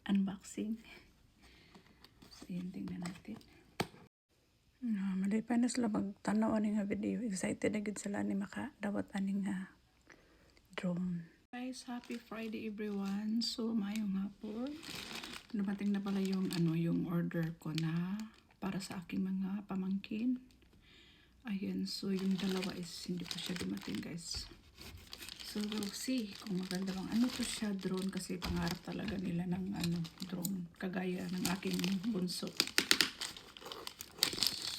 unboxing. So, yun, tingnan natin. Malipay na sila magtanaw ani nga video. Excited na gid sila ni makadawat ani nga drone. Guys, happy Friday everyone. So, mayong hapon. Dumating na pala yung yung order ko na para sa aking mga pamangkin. Ayan, so yung dalawa is hindi pa siya dumating, guys. So, we'll see kung maganda bang to siya, drone, kasi pangarap talaga nila ng drone, kagaya ng aking bunso.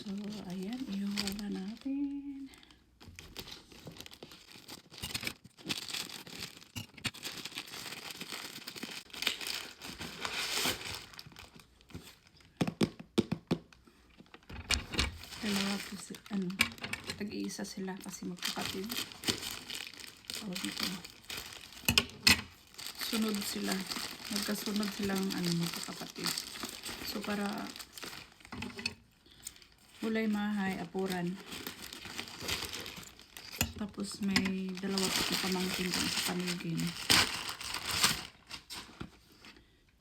So, ayan, ihuwala natin. Dalawa po tag-iisa sila kasi magkakapatid. Tawag ito. Sunod sila. Magkasunod silang magkakapatid. So, para ulay mahay, apuran. Tapos may dalawa pa pamangkin dun sa panigin.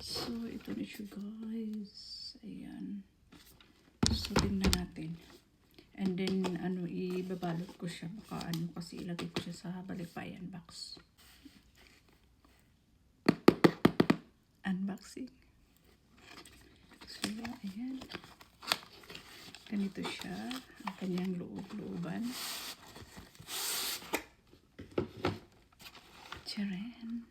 So, ito na siya, guys. Ayan. So, tingnan natin. And then, ibabalot ko siya. Baka kasi ilagay ko siya sa balikbayan box. Unboxing. So, ayan. Ganito siya. Ang kanyang loob-looban. Tcharan.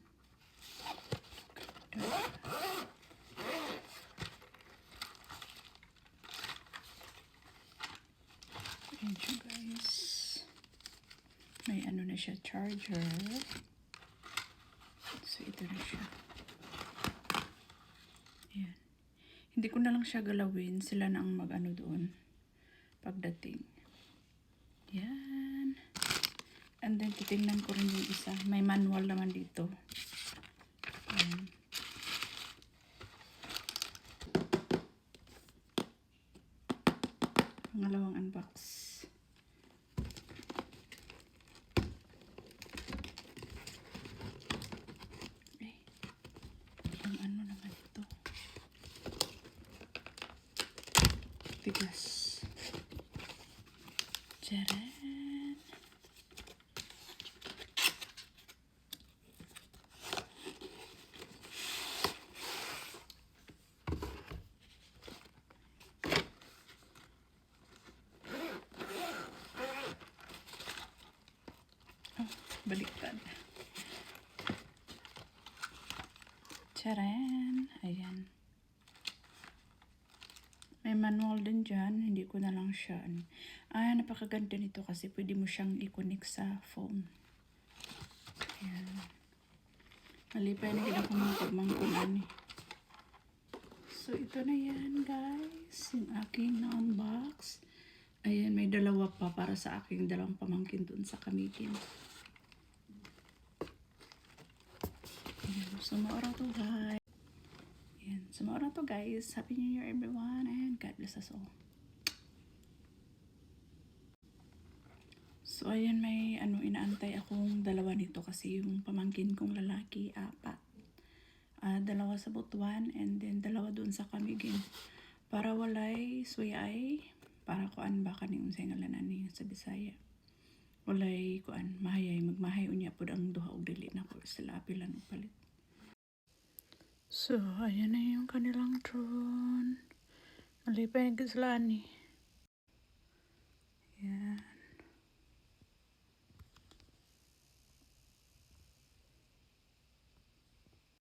Ayan siya, guys. May na siya, charger. So, ito na siya. Ayan. Hindi ko na lang siya galawin. Sila na ang doon pagdating. Yan. And then, titingnan ko rin yung isa. May manual naman dito. Ayan. Pangalawang unbox. Eh, yung naman ito. Tigas. Tcharan. Baliktad. Tcharan. Ayan. May manual din dyan. Hindi ko na lang siya. Napakaganda nito kasi pwede mo siyang i-connect sa phone. Ayan. Malipay na kita kung magmangkulan eh. So, ito na yan, guys. Yung aking na-unbox. Ayan, may dalawa pa para sa aking dalawang pamangkin dun sa Kamigin. Ayan, sumaura to, guys. Ayan, sumaura to, guys. Happy New Year, everyone. And God bless us all. So, ayan, may inaantay akong dalawa nito kasi yung pamangkin kong lalaki, 4. Dalawa sa Butuan and then dalawa doon sa Kamigin. Para walay suyay, para kuan ba kaning unsay ngalanan ni sa Bisaya. Walay kuan mahayay magmahay unya pud ang duha og dili na ko sila apilan og palit. So, ayan na yung kanilang drone. Malipay na sila ni.